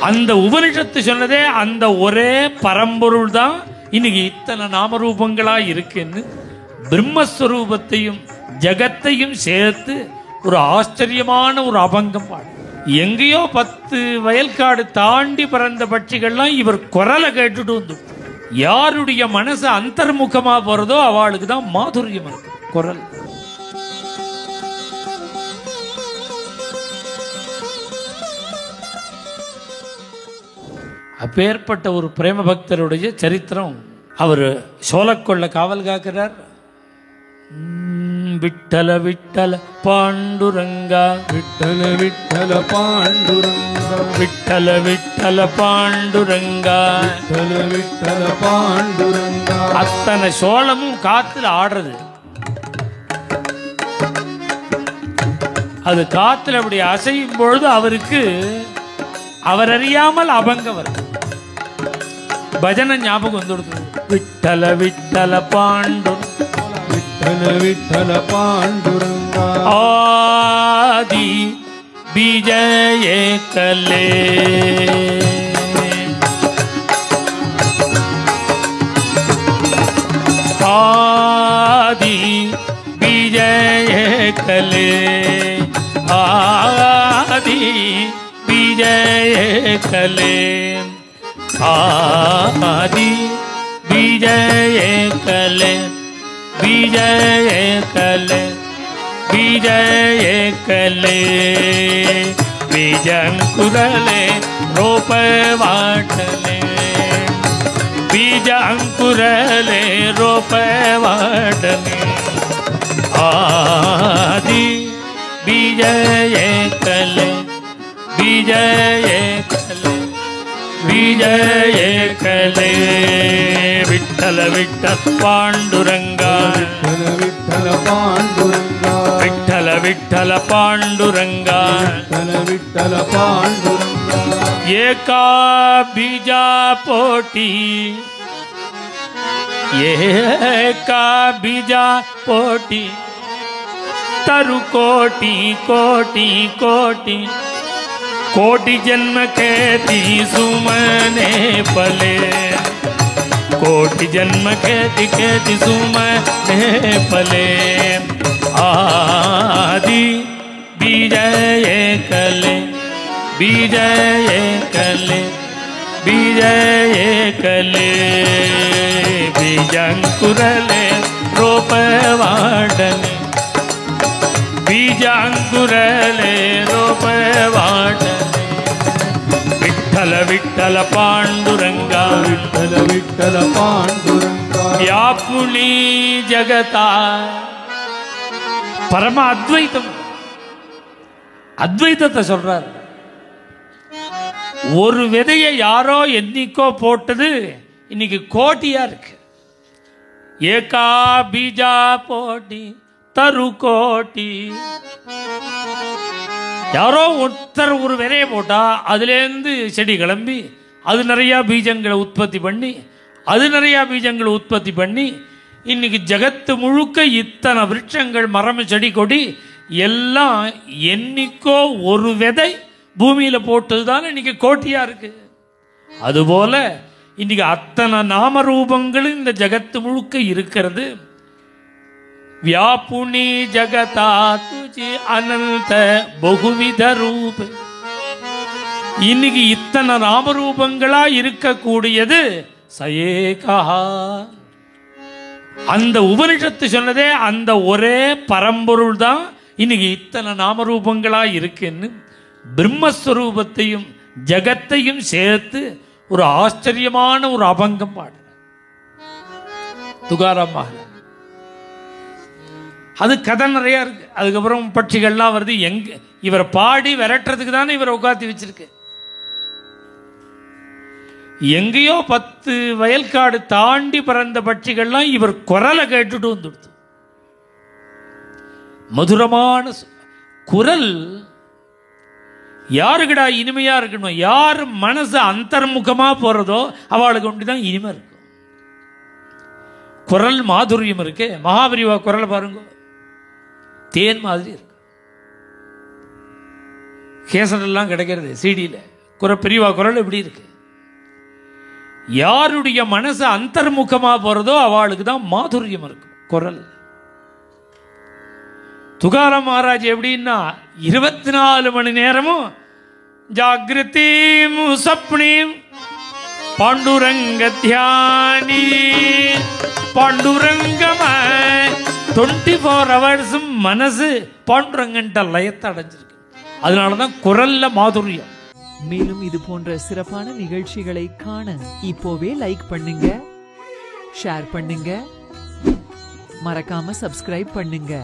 அந்த உபனிஷத்து சொன்னதே அந்த ஒரே பரம்பொருள் தான் இன்னைக்கு இத்தனை நாமரூபங்களா இருக்குன்னு பிரம்மஸ்வரூபத்தையும் ஜகத்தையும் சேர்த்து ஒரு ஆச்சரியமான ஒரு அபங்கம் பாடு. எங்கேயோ 10 வயல்காடு தாண்டி பறந்த பட்சிகள்லாம் இவர் குரலை கேட்டுட்டு வந்து யாருடைய மனசு அந்தர்முகமா போறதோ அவளுக்கு தான் மாதுரியம் இருக்கு குரல். அப்பேற்பட்ட ஒரு பிரேம பக்தருடைய சரித்திரம். அவர் சோழக்கொள்ள காவல் காக்கிறார். விட்டல விட்டல பாண்டுரங்கா விட்டல விட்டல பாண்டுரங்கா விட்டல விட்டல பாண்டுரங்கா விட்டல விட்டல பாண்டுரங்கா. அத்தனை சோளமும் காத்துல ஆடுறது. அது காத்துல அப்படி அசையும் பொழுது அவருக்கு அவர் அறியாமல் அபங்கம் வருது. பஜனை ஞாபகம் வந்து விட்டல விட்டல பாண்டு விட்டல விட்டல பாண்டுரங்கா. ஆதி விஜய கலே ஆதி விஜய கலே ஆதி விஜய கலே ஆதி விஜய கலே விஜய கலே விஜய கலே விஜங்குரலே ரோபவாட்டலே விஜங்குரலே ரோபவாட்டலே ஆதி விஜய கலே விஜய கலே விஜய கலே விட்டல விட்டல பாண்டுரங்கா விட்டல விட்டல பாண்டுரங்கா விட்டல விட்டல பாண்டுரங்கா விட்டல விட்டல பாண்டுரங்கா. ஏகா பீஜா போட்டி ஏகா பீஜா போட்டி तरु कोटि कोटि कोटि कोटि जन्म खेती सुमने पले कोटि जन्म खेती खेती सुमने पले आदि विजय कले विजय कले विजय कले बीजंकुरले रोपवाडले बीजांकुरले रोपवाडले विठ्ठल विठ्ठल पांडुरंगा विठ्ठल विठ्ठल पांडुरंगा व्यापुनी जगता परम अद्वैतम அத்வைதத்தை சொல்றார். ஒரு விதையை யாரோ என்னைக்கோ போட்டது இன்னைக்கு கோட்டியா இருக்கு. ஏகா பீஜா போட்டி தரு கோட்டி. யாரோ ஒருத்தர் ஒரு விதையை போட்டா அதுலேருந்து செடி கிளம்பி அது நிறையா பீஜங்களை உற்பத்தி பண்ணி அது நிறையா பீஜங்களை உற்பத்தி பண்ணி இன்னைக்கு ஜகத்து முழுக்க இத்தனை விருட்சங்கள் மரம் செடி கொடி எல்லாம் என்னைக்கோ ஒரு விதை பூமியில போட்டது தான் இன்னைக்கு கோட்டியா இருக்கு. அதுபோல இன்னைக்கு அத்தனை நாம ரூபங்களும் இந்த ஜகத்து முழுக்க இருக்கிறது. வியாபுனி ஜகதா துஜி அனந்த பகுவித ரூப. இன்னைக்கு இத்தனை நாமரூபங்களா இருக்கக்கூடியது சயேகா. அந்த உபனிஷத்து சொன்னதே அந்த ஒரே பரம்பொருள் தான் இன்னைக்கு இத்தனை நாமரூபங்களா இருக்குன்னு பிரம்மஸ்வரூபத்தையும் ஜகத்தையும் சேர்த்து ஒரு ஆச்சரியமான ஒரு அபங்கம் பாடு துகாராம் மகாராஜ். அது கதை நிறைய இருக்கு. அதுக்கப்புறம் பட்சிகள்லாம் வருது. எங்க இவரை பாடி விரட்டுறதுக்கு தானே இவரை உட்காத்தி வச்சிருக்கு. எங்கேயோ 10 வயல்காடு தாண்டி பறந்த பட்சிகள்லாம் இவர் குரலை கேட்டுட்டு வந்துடுது. மதுரமான குரல் யாருக்குடா இனிமையா இருக்கணும்? யார் மனசு அந்தர்முகமா போறதோ அவளுக்கு ஒன்றுதான் இனிமை இருக்கும். குரல் மாதுரியம் இருக்கு. மகாபரிவா குரலை பாருங்க, தேன் மாதிரி இருக்கு. கேசட் எல்லாம் கிடைக்கிறது சிடியில். பெரியவா குரல் எப்படி இருக்கு? யாருடைய மனசு அந்தர்முகமா போறதோ அவளுக்கு தான் மாதுரியம் இருக்கும் குரல். துகாராம் மகாராஜ் எப்படின்னா 24 மணி நேரமும் ஜாகிரதீம் சப்னீம் பாண்டுரங்க தியானி பாண்டுரங்கம 24 hours மனசு பாண்டுரங்கன்ட்ட லயத்தை அடைஞ்சிருக்கு. அதனாலதான் குரல்ல மாதுரியம். மேலும் இது போன்ற சிறப்பான நிகழ்ச்சிகளை காண இப்போவே லைக் பண்ணுங்க, ஷேர் பண்ணுங்க, மறக்காம சப்ஸ்கிரைப் பண்ணுங்க.